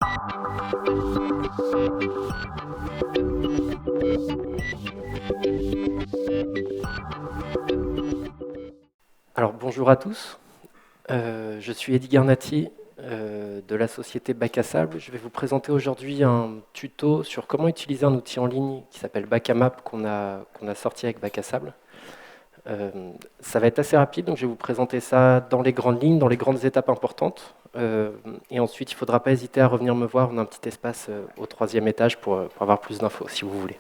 Alors bonjour à tous, je suis Eddy Garnati de la société Bac à Sable. Je vais vous présenter aujourd'hui un tuto sur comment utiliser un outil en ligne qui s'appelle Bacamap qu'on a sorti avec Bac à Sable. Ça va être assez rapide, donc je vais vous présenter ça dans les grandes lignes, dans les grandes étapes importantes. Et ensuite, il ne faudra pas hésiter à revenir me voir. On a un petit espace au 3e étage pour avoir plus d'infos si vous voulez.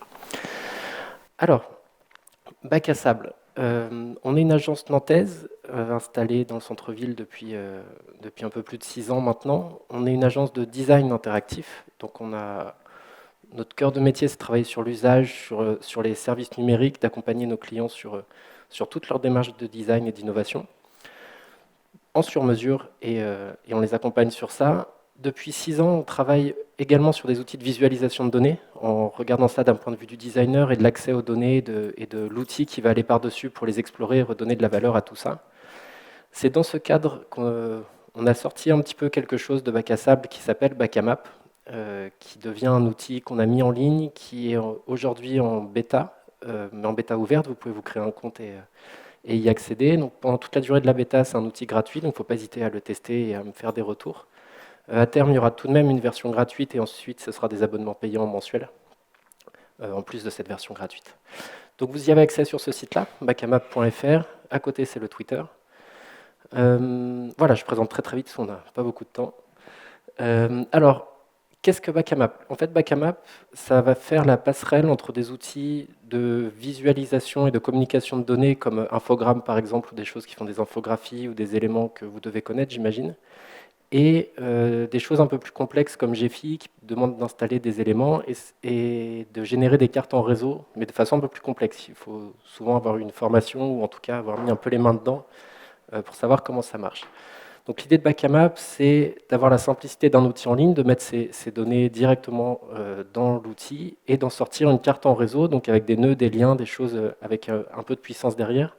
Alors, Bac à Sable. On est une agence nantaise installée dans le centre-ville depuis un peu plus de 6 ans maintenant. On est une agence de design interactif. Donc notre cœur de métier, c'est de travailler sur l'usage, sur les services numériques, d'accompagner nos clients sur toute leur démarche de design et d'innovation en sur-mesure et on les accompagne sur ça. Depuis 6 ans, on travaille également sur des outils de visualisation de données, en regardant ça d'un point de vue du designer et de l'accès aux données et de l'outil qui va aller par-dessus pour les explorer et redonner de la valeur à tout ça. C'est dans ce cadre qu'on a sorti un petit peu quelque chose de Bac à Sable qui s'appelle Bacamap, qui devient un outil qu'on a mis en ligne, qui est aujourd'hui en bêta, mais en bêta ouverte. Vous pouvez vous créer un compte et y accéder. Donc, pendant toute la durée de la bêta, c'est un outil gratuit, donc il ne faut pas hésiter à le tester et à me faire des retours. À terme, il y aura tout de même une version gratuite et ensuite, ce sera des abonnements payants mensuels, en plus de cette version gratuite. Donc, vous y avez accès sur ce site-là, bacamap.fr. À côté, c'est le Twitter. Voilà, je présente très vite parce qu'on n'a pas beaucoup de temps. Alors, qu'est-ce que Bacamap? En fait, Bacamap, ça va faire la passerelle entre des outils de visualisation et de communication de données comme Infogrames, par exemple, ou des choses qui font des infographies ou des éléments que vous devez connaître, j'imagine, et des choses un peu plus complexes comme Gephi, qui demandent d'installer des éléments et de générer des cartes en réseau, mais de façon un peu plus complexe. Il faut souvent avoir une formation ou en tout cas avoir mis un peu les mains dedans pour savoir comment ça marche. Donc l'idée de Bacamap, c'est d'avoir la simplicité d'un outil en ligne, de mettre ces données directement dans l'outil et d'en sortir une carte en réseau, donc avec des nœuds, des liens, des choses avec un peu de puissance derrière,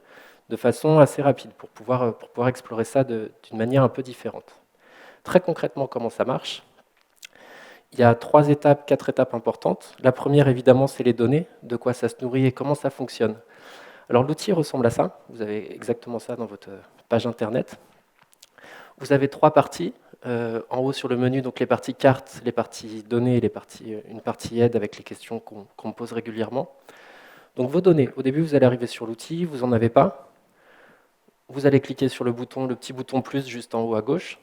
de façon assez rapide pour pouvoir explorer ça d'une manière un peu différente. Très concrètement, comment ça marche? Il y a 3 étapes, 4 étapes importantes. La première, évidemment, c'est les données, de quoi ça se nourrit et comment ça fonctionne. Alors l'outil ressemble à ça, vous avez exactement ça dans votre page internet. Vous avez 3 parties. En haut sur le menu, donc les parties cartes, les parties données et une partie aide avec les questions qu'on me pose régulièrement. Donc vos données, au début vous allez arriver sur l'outil, vous n'en avez pas. Vous allez cliquer sur le petit bouton plus juste en haut à gauche.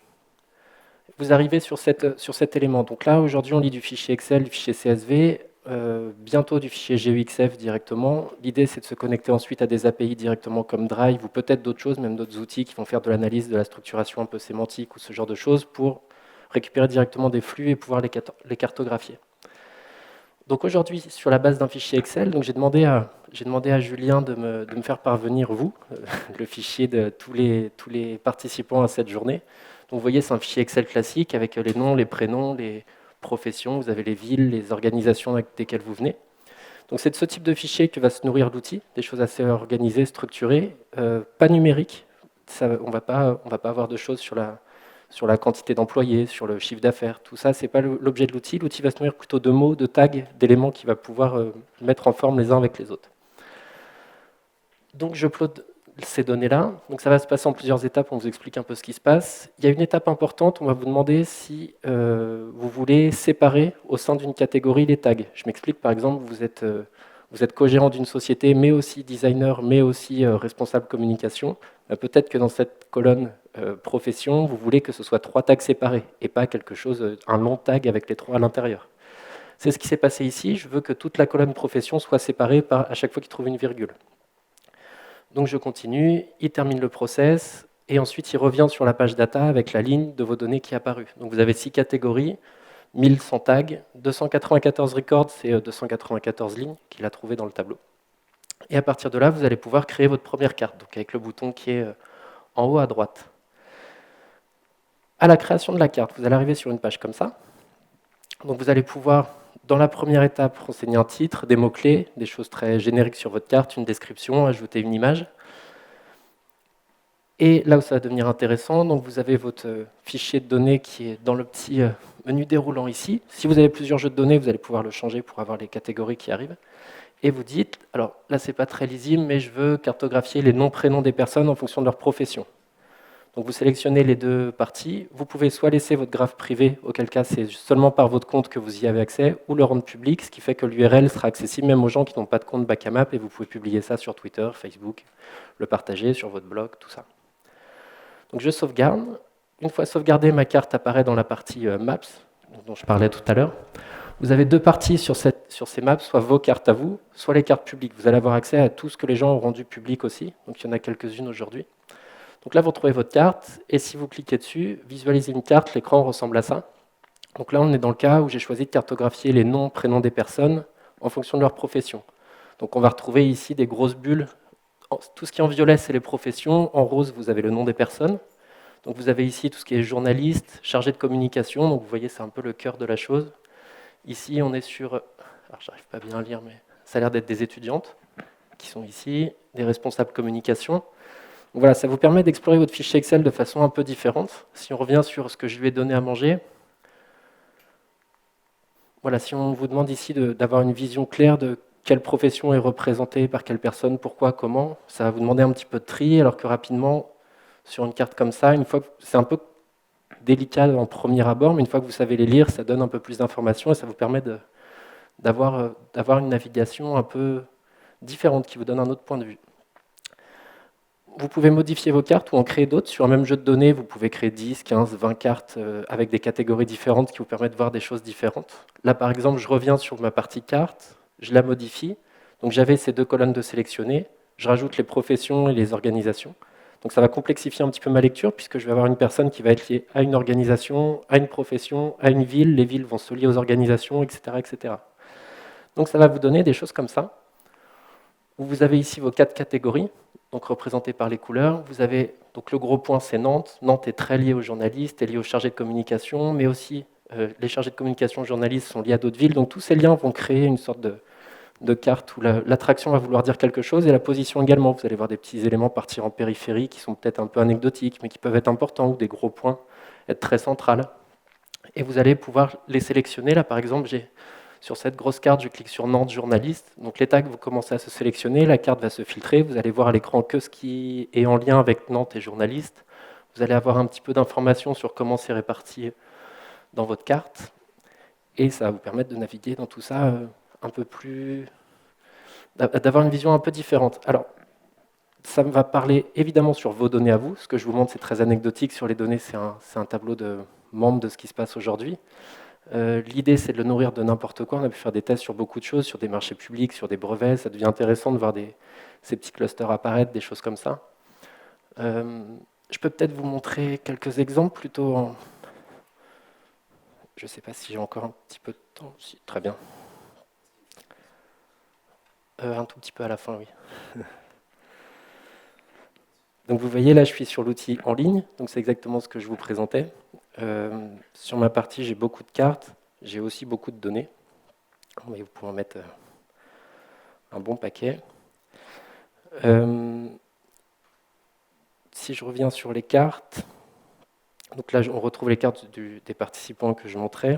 Vous arrivez sur cet élément. Donc là, aujourd'hui, on lit du fichier Excel, du fichier CSV, bientôt du fichier GUXF directement. L'idée, c'est de se connecter ensuite à des API directement comme Drive ou peut-être d'autres choses, même d'autres outils qui vont faire de l'analyse, de la structuration un peu sémantique ou ce genre de choses pour récupérer directement des flux et pouvoir les cartographier. Donc aujourd'hui, sur la base d'un fichier Excel, j'ai demandé à Julien de me faire parvenir, le fichier de tous les participants à cette journée. Donc vous voyez, c'est un fichier Excel classique avec les noms, les prénoms, les professions, vous avez les villes, les organisations avec desquelles vous venez. Donc c'est de ce type de fichier que va se nourrir l'outil, des choses assez organisées, structurées, pas numériques. On ne va pas avoir de choses sur la quantité d'employés, sur le chiffre d'affaires. Tout ça, ce n'est pas l'objet de l'outil. L'outil va se nourrir plutôt de mots, de tags, d'éléments qu'il va pouvoir mettre en forme les uns avec les autres. Donc je upload ces données-là. Donc ça va se passer en plusieurs étapes, on vous explique un peu ce qui se passe. Il y a une étape importante, on va vous demander si vous voulez séparer au sein d'une catégorie les tags. Je m'explique, par exemple, vous êtes co-gérant d'une société, mais aussi designer, mais aussi responsable communication. Peut-être que dans cette colonne profession, vous voulez que ce soit 3 tags séparés et pas un long tag avec les 3 à l'intérieur. C'est ce qui s'est passé ici. Je veux que toute la colonne profession soit séparée à chaque fois qu'il trouve une virgule. Donc je continue, il termine le process, et ensuite il revient sur la page data avec la ligne de vos données qui est apparue. Donc vous avez 6 catégories, 1100 tags, 294 records, c'est 294 lignes qu'il a trouvées dans le tableau. Et à partir de là, vous allez pouvoir créer votre première carte, donc avec le bouton qui est en haut à droite. À la création de la carte, vous allez arriver sur une page comme ça. Donc vous allez pouvoir, dans la première étape, renseigner un titre, des mots-clés, des choses très génériques sur votre carte, une description, ajouter une image. Et là où ça va devenir intéressant, donc vous avez votre fichier de données qui est dans le petit menu déroulant ici. Si vous avez plusieurs jeux de données, vous allez pouvoir le changer pour avoir les catégories qui arrivent. Et vous dites, alors là, c'est pas très lisible, mais je veux cartographier les noms, prénoms des personnes en fonction de leur profession. Donc vous sélectionnez les deux parties. Vous pouvez soit laisser votre graphe privé, auquel cas c'est seulement par votre compte que vous y avez accès, ou le rendre public, ce qui fait que l'URL sera accessible même aux gens qui n'ont pas de compte Backmap, et vous pouvez publier ça sur Twitter, Facebook, le partager sur votre blog, tout ça. Donc je sauvegarde. Une fois sauvegardée, ma carte apparaît dans la partie Maps, dont je parlais tout à l'heure. Vous avez deux parties sur ces maps, soit vos cartes à vous, soit les cartes publiques. Vous allez avoir accès à tout ce que les gens ont rendu public aussi. Donc il y en a quelques-unes aujourd'hui. Donc là, vous retrouvez votre carte, et si vous cliquez dessus, visualisez une carte, l'écran ressemble à ça. Donc là, on est dans le cas où j'ai choisi de cartographier les noms, prénoms des personnes en fonction de leur profession. Donc on va retrouver ici des grosses bulles. Tout ce qui est en violet, c'est les professions. En rose, vous avez le nom des personnes. Donc vous avez ici tout ce qui est journaliste, chargé de communication. Donc vous voyez, c'est un peu le cœur de la chose. Ici, on est sur... Alors, j'arrive pas bien à lire, mais ça a l'air d'être des étudiantes qui sont ici, des responsables communication. Donc voilà, ça vous permet d'explorer votre fichier Excel de façon un peu différente. Si on revient sur ce que je lui ai donné à manger, voilà, si on vous demande ici d'avoir une vision claire de quelle profession est représentée par quelle personne, pourquoi, comment, ça va vous demander un petit peu de tri, alors que rapidement, sur une carte comme ça, une fois que c'est un peu délicat en premier abord, mais une fois que vous savez les lire, ça donne un peu plus d'informations et ça vous permet d'avoir une navigation un peu différente qui vous donne un autre point de vue. Vous pouvez modifier vos cartes ou en créer d'autres. Sur un même jeu de données, vous pouvez créer 10, 15, 20 cartes avec des catégories différentes qui vous permettent de voir des choses différentes. Là, par exemple, je reviens sur ma partie carte, je la modifie. Donc j'avais ces deux colonnes de sélectionner, je rajoute les professions et les organisations. Donc ça va complexifier un petit peu ma lecture puisque je vais avoir une personne qui va être liée à une organisation, à une profession, à une ville. Les villes vont se lier aux organisations, etc., etc. Donc ça va vous donner des choses comme ça. Vous avez ici vos 4 catégories, donc représentées par les couleurs. Vous avez donc le gros point, c'est Nantes. Nantes est très liée aux journalistes, est liée aux chargés de communication, mais aussi les chargés de communication journalistes sont liés à d'autres villes. Donc tous ces liens vont créer une sorte de carte où l'attraction va vouloir dire quelque chose et la position également. Vous allez voir des petits éléments partir en périphérie qui sont peut-être un peu anecdotiques, mais qui peuvent être importants, ou des gros points être très centrales. Et vous allez pouvoir les sélectionner. Là, par exemple, sur cette grosse carte, je clique sur Nantes journaliste. Donc les tags vont commencer à se sélectionner, la carte va se filtrer. Vous allez voir à l'écran que ce qui est en lien avec Nantes et journaliste. Vous allez avoir un petit peu d'informations sur comment c'est réparti dans votre carte. Et ça va vous permettre de naviguer dans tout ça un peu plus... d'avoir une vision un peu différente. Alors, ça va parler évidemment sur vos données à vous. Ce que je vous montre, c'est très anecdotique. Sur les données, c'est un tableau de membres de ce qui se passe aujourd'hui. L'idée, c'est de le nourrir de n'importe quoi. On a pu faire des tests sur beaucoup de choses, sur des marchés publics, sur des brevets. Ça devient intéressant de voir ces petits clusters apparaître, des choses comme ça. Je peux peut-être vous montrer quelques exemples plutôt. Je ne sais pas si j'ai encore un petit peu de temps. Si, très bien. Un tout petit peu à la fin, oui. Donc vous voyez, là, je suis sur l'outil en ligne. Donc c'est exactement ce que je vous présentais. Sur ma partie, j'ai beaucoup de cartes. J'ai aussi beaucoup de données. Mais vous pouvez en mettre un bon paquet. Si je reviens sur les cartes, donc là, on retrouve les cartes des participants que je montrais.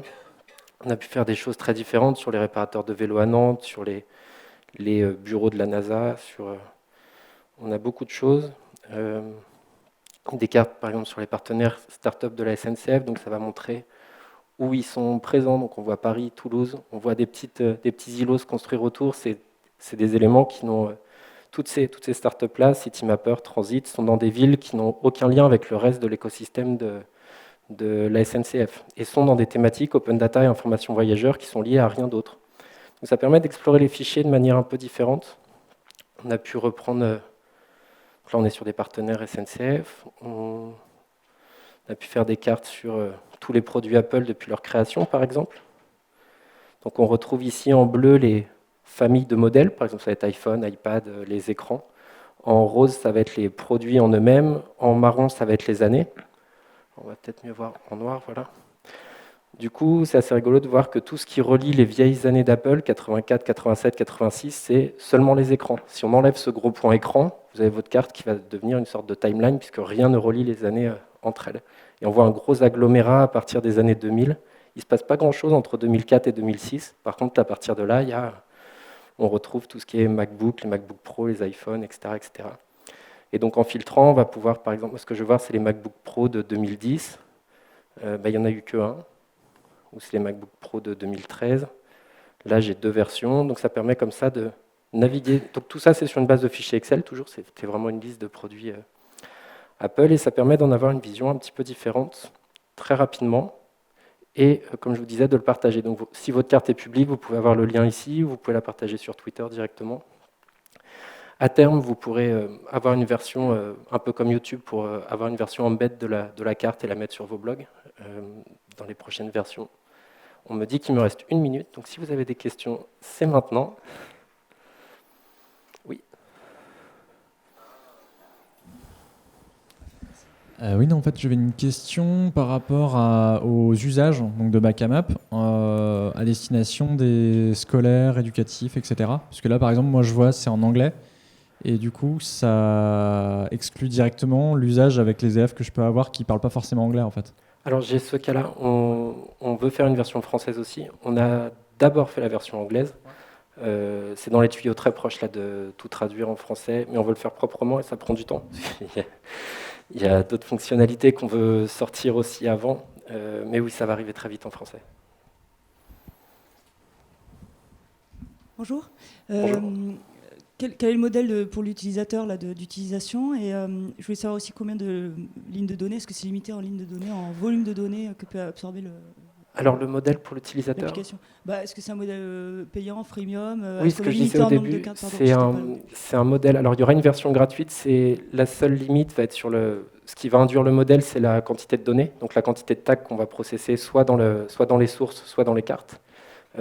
On a pu faire des choses très différentes sur les réparateurs de vélos à Nantes, sur les bureaux de la NASA. On a beaucoup de choses. Des cartes, par exemple, sur les partenaires start-up de la SNCF. Donc ça va montrer où ils sont présents. Donc on voit Paris, Toulouse. On voit des petits îlots se construire autour. C'est des éléments qui n'ont... Toutes ces startups-là, Citymapper, Transit, sont dans des villes qui n'ont aucun lien avec le reste de l'écosystème de la SNCF et sont dans des thématiques open data et information voyageurs qui sont liées à rien d'autre. Donc ça permet d'explorer les fichiers de manière un peu différente. On a pu reprendre... Là, on est sur des partenaires SNCF. On a pu faire des cartes sur tous les produits Apple depuis leur création, par exemple. Donc on retrouve ici en bleu les familles de modèles. Par exemple, ça va être iPhone, iPad, les écrans. En rose, ça va être les produits en eux-mêmes. En marron, ça va être les années. On va peut-être mieux voir en noir, voilà. Du coup, c'est assez rigolo de voir que tout ce qui relie les vieilles années d'Apple, 84, 87, 86, c'est seulement les écrans. Si on enlève ce gros point écran, vous avez votre carte qui va devenir une sorte de timeline puisque rien ne relie les années entre elles. Et on voit un gros agglomérat à partir des années 2000 Il ne se passe pas grand-chose entre 2004 et 2006. Par contre, à partir de là, on retrouve tout ce qui est MacBook, les MacBook Pro, les iPhones, etc., etc. Et donc en filtrant, on va pouvoir, par exemple, ce que je veux voir, c'est les MacBook Pro de 2010. Il n'y en a eu que un, ou c'est les MacBook Pro de 2013. Là, j'ai 2 versions, donc ça permet comme ça de naviguer. Donc tout ça, c'est sur une base de fichiers Excel, toujours, c'était vraiment une liste de produits Apple, et ça permet d'en avoir une vision un petit peu différente, très rapidement, et comme je vous disais, de le partager. Donc si votre carte est publique, vous pouvez avoir le lien ici, ou vous pouvez la partager sur Twitter directement. À terme, vous pourrez avoir une version, un peu comme YouTube, pour avoir une version embed de la carte et la mettre sur vos blogs dans les prochaines versions. On me dit qu'il me reste 1 minute, donc si vous avez des questions, c'est maintenant. Oui. Oui, non, en fait, j'avais une question par rapport aux usages donc de Backmap à destination des scolaires, éducatifs, etc. Parce que là, par exemple, moi, je vois, c'est en anglais. Et du coup, ça exclut directement l'usage avec les élèves que je peux avoir qui ne parlent pas forcément anglais, en fait. Alors j'ai ce cas-là, on veut faire une version française aussi. On a d'abord fait la version anglaise. C'est dans les tuyaux très proches là, de tout traduire en français, mais on veut le faire proprement et ça prend du temps. Il y a d'autres fonctionnalités qu'on veut sortir aussi avant, mais oui, ça va arriver très vite en français. Bonjour. Bonjour. Quel est le modèle pour l'utilisateur d'utilisation? Et je voulais savoir aussi combien de lignes de données, est-ce que c'est limité en lignes de données, en volume de données que peut absorber Alors le modèle pour l'utilisateur, l'application? Est-ce que c'est un modèle payant, freemium? oui, Est-ce ce qu'on que est je disais limité au en nombre de début, cartes? Pardon, c'est un modèle. Alors il y aura une version gratuite, c'est la seule limite va être sur ce qui va induire le modèle, c'est la quantité de données, donc la quantité de tags qu'on va processer soit dans les sources, soit dans les cartes.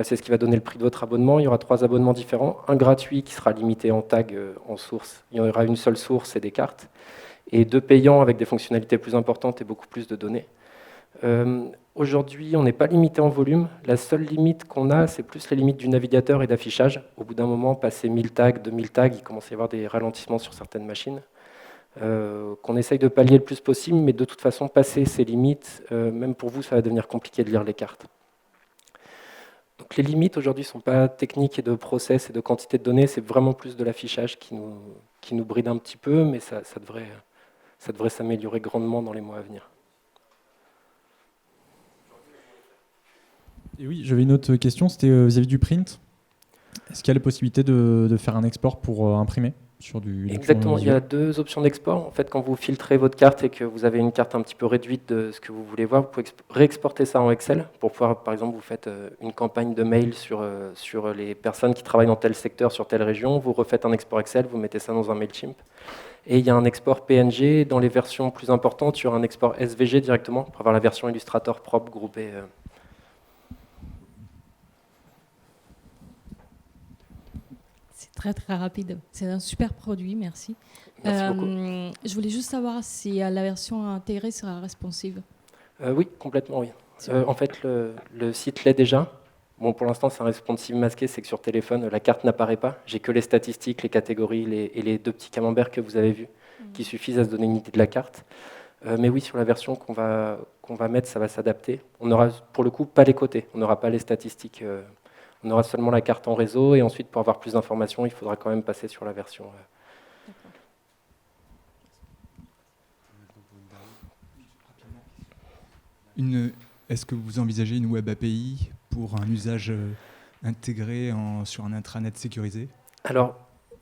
C'est ce qui va donner le prix de votre abonnement. Il y aura 3 abonnements différents. Un gratuit qui sera limité en tag, en source. Il y aura une seule source et des cartes. Et 2 payants avec des fonctionnalités plus importantes et beaucoup plus de données. Aujourd'hui, on n'est pas limité en volume. La seule limite qu'on a, c'est plus les limites du navigateur et d'affichage. Au bout d'un moment, passer 1000 tags, 2000 tags, il commence à y avoir des ralentissements sur certaines machines. Qu'on essaye de pallier le plus possible, mais de toute façon, passer ces limites, même pour vous, ça va devenir compliqué de lire les cartes. Donc les limites aujourd'hui ne sont pas techniques et de process et de quantité de données, c'est vraiment plus de l'affichage qui nous bride un petit peu, mais ça devrait s'améliorer grandement dans les mois à venir. Et oui, j'avais une autre question, c'était vis-à-vis du print. Est-ce qu'il y a la possibilité de faire un export pour imprimer sur du document Exactement, il y a visuel? 2 options d'export. En fait, quand vous filtrez votre carte et que vous avez une carte un petit peu réduite de ce que vous voulez voir, vous pouvez réexporter ça en Excel pour pouvoir, par exemple, vous faites une campagne de mail sur les personnes qui travaillent dans tel secteur, sur telle région, vous refaites un export Excel, vous mettez ça dans un Mailchimp. Et il y a un export PNG. Dans les versions plus importantes, il y aura un export SVG directement pour avoir la version Illustrator propre, groupée. C'est très très rapide. C'est un super produit, merci. Merci beaucoup. Je voulais juste savoir si la version intégrée sera responsive. Oui, complètement, oui. En fait, le site l'est déjà. Bon, pour l'instant, c'est un responsive masqué, c'est que sur téléphone, la carte n'apparaît pas. J'ai que les statistiques, les catégories et les 2 petits camemberts que vous avez vus qui suffisent à se donner une idée de la carte. Mais oui, sur la version qu'on va mettre, ça va s'adapter. On n'aura pour le coup pas les côtés, on n'aura pas les statistiques. On aura seulement la carte en réseau et ensuite, pour avoir plus d'informations, il faudra quand même passer sur la version. Est-ce que vous envisagez une web API pour un usage intégré sur un intranet sécurisé? Alors,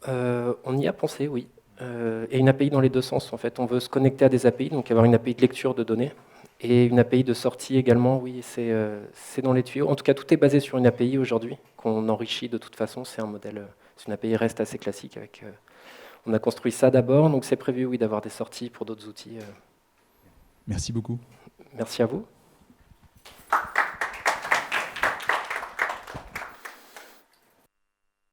on y a pensé, oui. Et une API dans les 2 sens, en fait. On veut se connecter à des API, donc avoir une API de lecture de données. Et une API de sortie également, oui, c'est dans les tuyaux. En tout cas, tout est basé sur une API aujourd'hui, qu'on enrichit de toute façon. C'est un modèle, c'est une API REST assez classique. On a construit ça d'abord, donc c'est prévu, oui, d'avoir des sorties pour d'autres outils. Merci beaucoup. Merci à vous.